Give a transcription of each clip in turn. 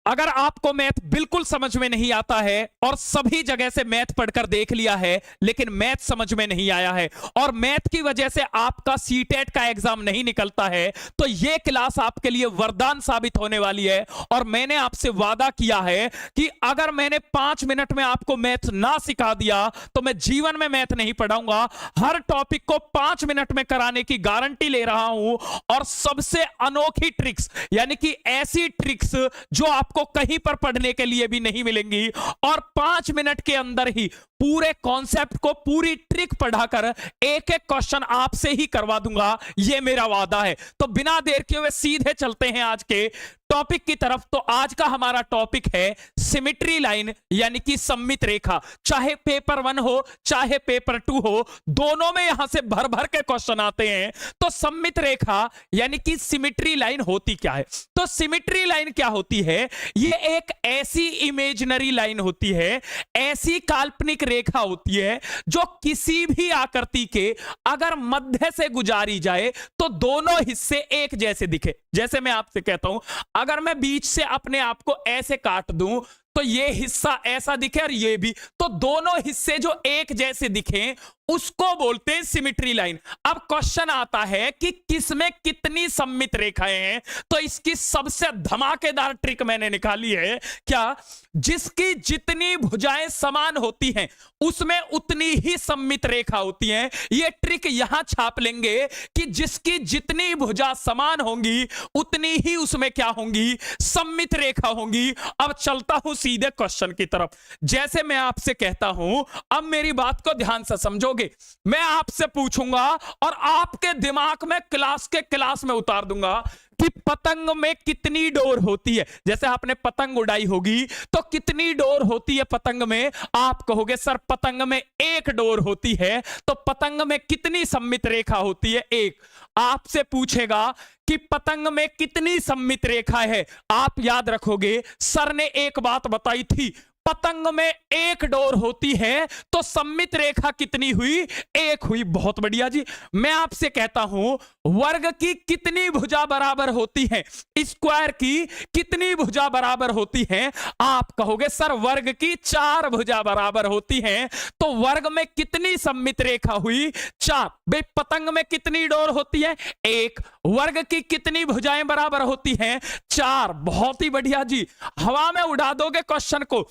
अगर आपको मैथ बिल्कुल समझ में नहीं आता है और सभी जगह से मैथ पढ़कर देख लिया है लेकिन मैथ समझ में नहीं आया है और मैथ की वजह से आपका सीटेट का एग्जाम नहीं निकलता है, तो यह क्लास आपके लिए वरदान साबित होने वाली है। और मैंने आपसे वादा किया है कि अगर मैंने 5 मिनट में आपको मैथ ना सिखा दिया तो मैं जीवन में मैथ नहीं पढ़ाऊंगा। हर टॉपिक को 5 मिनट में कराने की गारंटी ले रहा हूं और सबसे अनोखी ट्रिक्स, यानी कि ऐसी ट्रिक्स जो आपको कहीं पर पढ़ने के लिए भी नहीं मिलेंगी, और 5 मिनट के अंदर ही पूरे कॉन्सेप्ट को, पूरी ट्रिक पढ़ाकर एक एक क्वेश्चन आपसे ही करवा दूंगा, यह मेरा वादा है। तो बिना देर किए हुए सीधे चलते हैं आज के टॉपिक की तरफ। तो आज का हमारा टॉपिक है सिमेट्री लाइन, यानी कि सममित रेखा। चाहे पेपर 1 हो चाहे पेपर 2 हो, दोनों में यहां से भर भर के क्वेश्चन आते हैं। तो सममित रेखा यानी कि सिमेट्री लाइन होती क्या है? तो सिमेट्री लाइन क्या होती है? यह एक ऐसी इमेजिनरी लाइन होती है, ऐसी काल्पनिक रेखा होती है जो किसी भी आकृति के अगर मध्य से गुजारी जाए तो दोनों हिस्से एक जैसे दिखे। जैसे मैं आपसे कहता हूं, अगर मैं बीच से अपने आप को ऐसे काट दूं तो ये हिस्सा ऐसा दिखे और ये भी, तो दोनों हिस्से जो एक जैसे दिखें उसको बोलते हैं सिमेट्री लाइन। अब क्वेश्चन आता है कि किसमें कितनी सममित रेखाएं हैं, तो इसकी सबसे धमाकेदार ट्रिक मैंने निकाली है। क्या? जिसकी जितनी भुजाएं समान होती हैं उसमें उतनी ही सममित रेखा होती है। यह ट्रिक यहां छाप लेंगे कि जिसकी जितनी भुजा समान होंगी उतनी ही उसमें क्या होंगी? सममित रेखा होंगी। अब चलता हूं सीधे क्वेश्चन की तरफ। जैसे मैं आपसे कहता हूं, अब मेरी बात को ध्यान से समझोगे। मैं आपसे पूछूंगा और आपके दिमाग में क्लास में उतार दूंगा कि पतंग में कितनी डोर होती है। जैसे आपने पतंग उड़ाई होगी तो कितनी डोर होती है पतंग में? आप कहोगे सर पतंग में 1 डोर होती है। तो पतंग में कितनी सममित रेखा होती है? 1। आपसे पूछेगा कि पतंग में कितनी सममित रेखा है? आप याद रखोगे सर ने एक बात बताई थी, पतंग में 1 डोर होती है तो सममित रेखा कितनी हुई? 1 हुई। बहुत बढ़िया जी। मैं आपसे कहता हूं वर्ग की कितनी भुजा बराबर होती है? स्क्वायर की कितनी भुजा बराबर होती है? आप कहोगे सर वर्ग की 4 भुजा बराबर होती है। तो वर्ग में कितनी सममित रेखा हुई? 4। भाई पतंग में कितनी डोर होती है? 1। वर्ग की कितनी भुजाएं बराबर होती हैं? 4। बहुत ही बढ़िया जी। हवा में उड़ा दोगे क्वेश्चन को।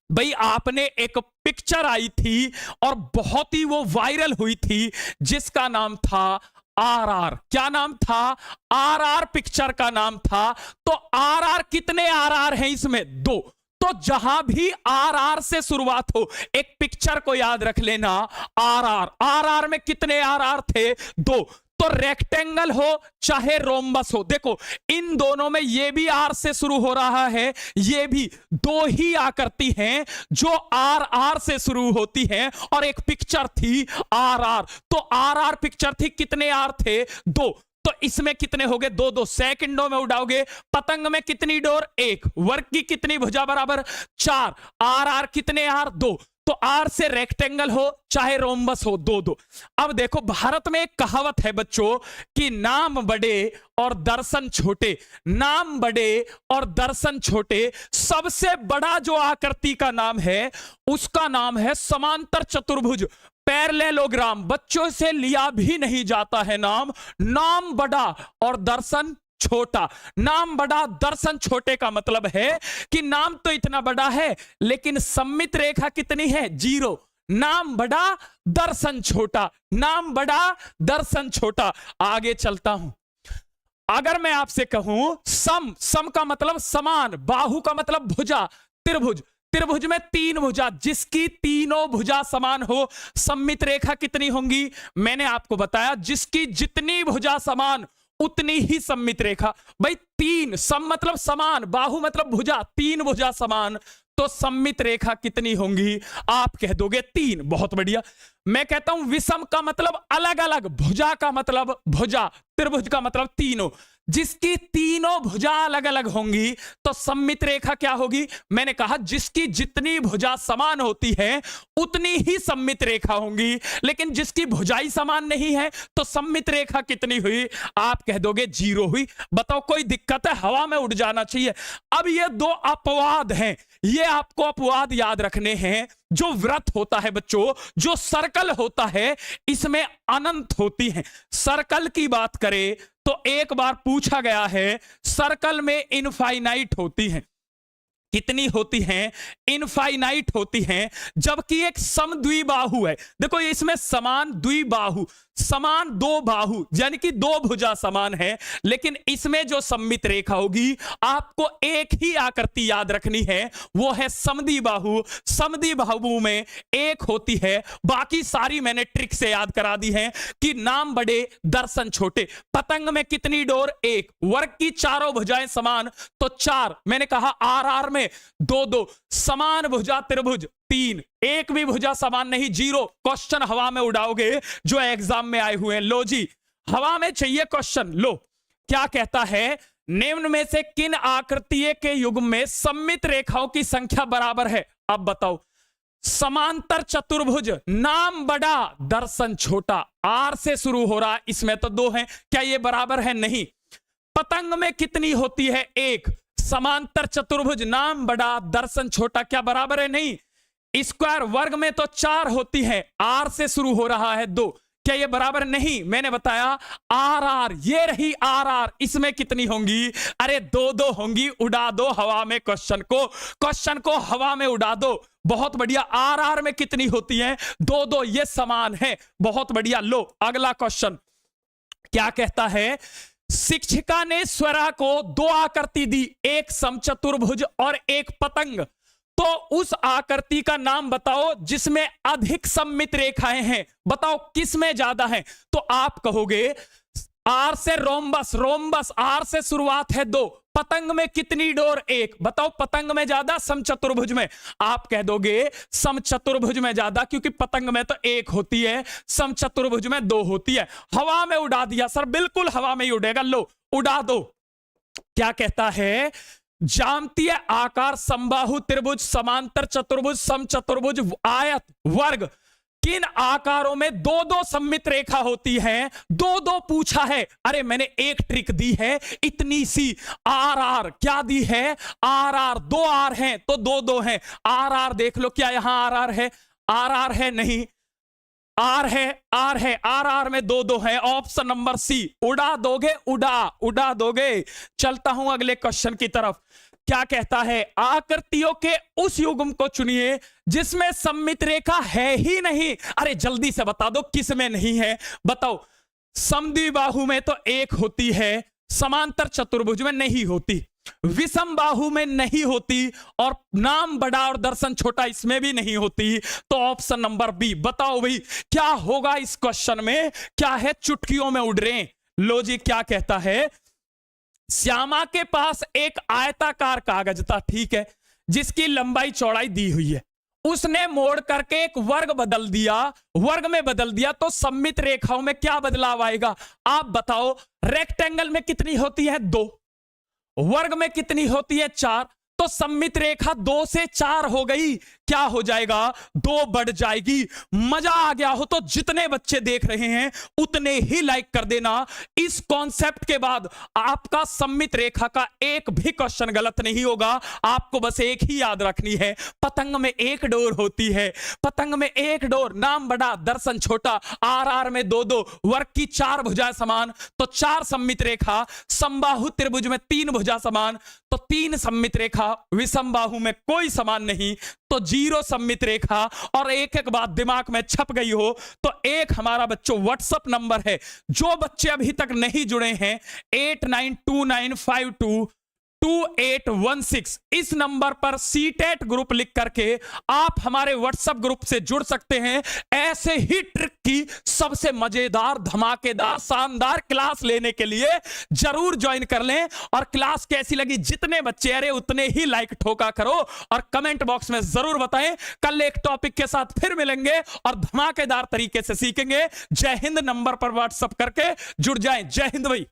भाई आपने एक पिक्चर आई थी और बहुत ही वो वायरल हुई थी जिसका नाम था RR। क्या नाम था? RR पिक्चर का नाम था। तो RR कितने RR हैं इसमें? 2। तो जहां भी RR से शुरुआत हो, एक पिक्चर को याद रख लेना, RR में कितने RR थे? 2। तो रेक्टेंगल हो चाहे रोम्बस हो, देखो इन दोनों में ये भी R से शुरू हो रहा है, ये भी 2 ही आकृति हैं जो RR से शुरू होती हैं और एक पिक्चर थी RR। तो RR पिक्चर थी, कितने R थे? 2। तो इसमें कितने हो गए? 2 सेकंडों में उड़ाओगे। पतंग में कितनी डोर? 1। वर्ग की कितनी भुजा बराबर? 4। RR कितने R? 2। तो R से रेक्टेंगल हो चाहे रोम्बस हो, 2। अब देखो भारत में एक कहावत है बच्चों कि नाम बड़े और दर्शन छोटे। नाम बड़े और दर्शन छोटे। सबसे बड़ा जो आकृति का नाम है उसका नाम है समांतर चतुर्भुज, पैरेललोग्राम। बच्चों से लिया भी नहीं जाता है नाम। नाम बड़ा और दर्शन छोटा। नाम बड़ा दर्शन छोटे का मतलब है कि नाम तो इतना बड़ा है लेकिन सममित रेखा कितनी है? 0। नाम बड़ा दर्शन छोटा, नाम बड़ा दर्शन छोटा। आगे चलता हूं। अगर मैं आपसे कहूं सम का मतलब समान, बाहु का मतलब भुजा, त्रिभुज में 3 भुजा, जिसकी तीनों भुजा समान हो, सममित रेखा कितनी होंगी? मैंने आपको बताया जिसकी जितनी भुजा समान उतनी ही सममित रेखा। भाई 3 सम मतलब समान, बाहु मतलब भुजा, 3 भुजा समान, तो सममित रेखा कितनी होंगी? आप कह दोगे 3। बहुत बढ़िया। मैं कहता हूं विषम का मतलब अलग अलग, भुजा का मतलब भुजा, त्रिभुज का मतलब तीनों। जिसकी तीनों भुजा अलग अलग होंगी तो सममित रेखा क्या होगी? मैंने कहा जिसकी जितनी भुजा समान होती है उतनी ही सममित रेखा होंगी, लेकिन जिसकी भुजाई समान नहीं है तो सममित रेखा कितनी हुई? आप कह दोगे 0 हुई। बताओ कोई दिक्कत है? हवा में उड़ जाना चाहिए। अब ये दो अपवाद हैं, ये आपको अपवाद याद रखने हैं। जो व्रत होता है बच्चों, जो सर्कल होता है, इसमें अनंत होती है। सर्कल की बात करें तो एक बार पूछा गया है, सर्कल में इनफाइनाइट होती है। कितनी होती हैं? इनफाइनाइट होती हैं। जबकि एक समद्विबाहु है, देखो इसमें समान द्विबाहु, समान दो बाहु, यानी कि दो भुजा समान है, लेकिन इसमें जो सममित रेखा होगी आपको एक ही आकृति याद रखनी है, वो है समद्विबाहु। समद्विबाहु में एक होती है, बाकी सारी मैंने ट्रिक से याद करा दी है कि नाम बड़े दर्शन छोटे। पतंग में कितनी डोर? एक। वर्ग की चारों भुजाएं समान तो 4। मैंने कहा आर में 2-2। समान भुजा त्रिभुज 3। एक भी भुजा समान नहीं, 0। क्वेश्चन हवा में उड़ाओगे जो एग्जाम में आए हुए हैं। लो जी, हवा में चाहिए क्वेश्चन। लो क्या कहता है, निम्न में से किन आकृतियों के युग्म में सममित रेखाओं की संख्या बराबर है? अब बताओ। समांतर चतुर्भुज, नाम बड़ा दर्शन छोटा, आर से शुरू हो रहा, इसमें तो 2 हैं, क्या ये बराबर है? नहीं। पतंग में कितनी होती है? 1। समांतर चतुर्भुज, नाम बड़ा दर्शन छोटा, क्या बराबर है? नहीं। स्क्वायर वर्ग में तो 4 होती है, आर से शुरू हो रहा है 2, क्या ये बराबर? नहीं। मैंने बताया आर, ये रही आर, इसमें कितनी होंगी? अरे 2-2 होंगी। उड़ा दो हवा में क्वेश्चन को हवा में उड़ा दो। बहुत बढ़िया। आर में कितनी होती है? 2-2, ये समान है। बहुत बढ़िया। लो अगला क्वेश्चन क्या कहता है, शिक्षिका ने स्वरा को 2 आकृति दी, एक समचतुर्भुज और एक पतंग, तो उस आकृति का नाम बताओ जिसमें अधिक सममित रेखाएं हैं। बताओ किसमें ज्यादा है? तो आप कहोगे आर से रोम्बस, आर से शुरुआत है 2। पतंग में कितनी डोर? 1। बताओ पतंग में ज्यादा समचतुर्भुज में? आप कह दोगे समचतुर्भुज में ज्यादा, क्योंकि पतंग में तो 1 होती है, समचतुर्भुज में 2 होती है। हवा में उड़ा दिया सर, बिल्कुल हवा में ही उड़ेगा। लो उड़ा दो। क्या कहता है, ज्यामितीय आकार समबाहु त्रिभुज, समांतर चतुर्भुज, समचतुर्भुज, आयत, वर्ग, किन आकारों में 2-2 सममित रेखा होती है? 2-2 पूछा है। अरे मैंने एक ट्रिक दी है इतनी सी, आर क्या दी है? आर 2 आर हैं तो 2-2 हैं। आर देख लो, क्या यहां आर है? आर है? नहीं। आर है, आर में 2-2 है। Option number C. उड़ा दोगे? उड़ा दोगे। चलता हूं अगले क्वेश्चन की तरफ। क्या कहता है, आकृतियों के उस युग्म को चुनिए जिसमें सममित रेखा है ही नहीं। अरे जल्दी से बता दो किसमें नहीं है? बताओ। समद्विबाहु में तो 1 होती है, समांतर चतुर्भुज में नहीं होती, विषम बाहु में नहीं होती, और नाम बड़ा और दर्शन छोटा इसमें भी नहीं होती। तो ऑप्शन नंबर बी। बताओ भाई क्या होगा इस क्वेश्चन में? क्या है? चुटकियों में उड़ रहे। लो जी, क्या कहता है, श्यामा के पास एक आयताकार कागज था, ठीक है, जिसकी लंबाई चौड़ाई दी हुई है। उसने मोड़ करके एक वर्ग में बदल दिया तो सममित रेखाओं में क्या बदलाव आएगा? आप बताओ। रेक्टेंगल में कितनी होती है? 2। वर्ग में कितनी होती है? 4। तो सममित रेखा 2 से 4 हो गई। क्या हो जाएगा? 2 बढ़ जाएगी। मजा आ गया हो तो जितने बच्चे देख रहे हैं उतने ही लाइक कर देना। इस कॉन्सेप्ट के बाद आपका सममित रेखा का एक भी क्वेश्चन गलत नहीं होगा। आपको बस एक ही याद रखनी है, पतंग में 1 डोर होती है, पतंग में 1 डोर, नाम बड़ा दर्शन छोटा, आर में 2-2, वर्ग की 4 भुजाएं समान तो 4 सममित रेखा, समबाहु त्रिभुज में 3 भुजा समान तो 3 सममित रेखा, विषम बाहु में कोई समान नहीं तो 0 सममित रेखा। और एक बात दिमाग में छप गई हो तो एक हमारा बच्चों व्हाट्सएप नंबर है, जो बच्चे अभी तक नहीं जुड़े हैं 8929522816, इस नंबर पर सीटेट ग्रुप लिख करके आप हमारे व्हाट्सएप ग्रुप से जुड़ सकते हैं। ऐसे ही ट्रिक की सबसे मजेदार, धमाकेदार, शानदार क्लास लेने के लिए जरूर ज्वाइन कर लें। और क्लास कैसी लगी, जितने बच्चे अरे उतने ही लाइक ठोका करो और कमेंट बॉक्स में जरूर बताएं। कल एक टॉपिक के साथ फिर मिलेंगे और धमाकेदार तरीके से सीखेंगे। जय हिंद नंबर पर व्हाट्सएप करके जुड़ जाएं। जय हिंद भाई।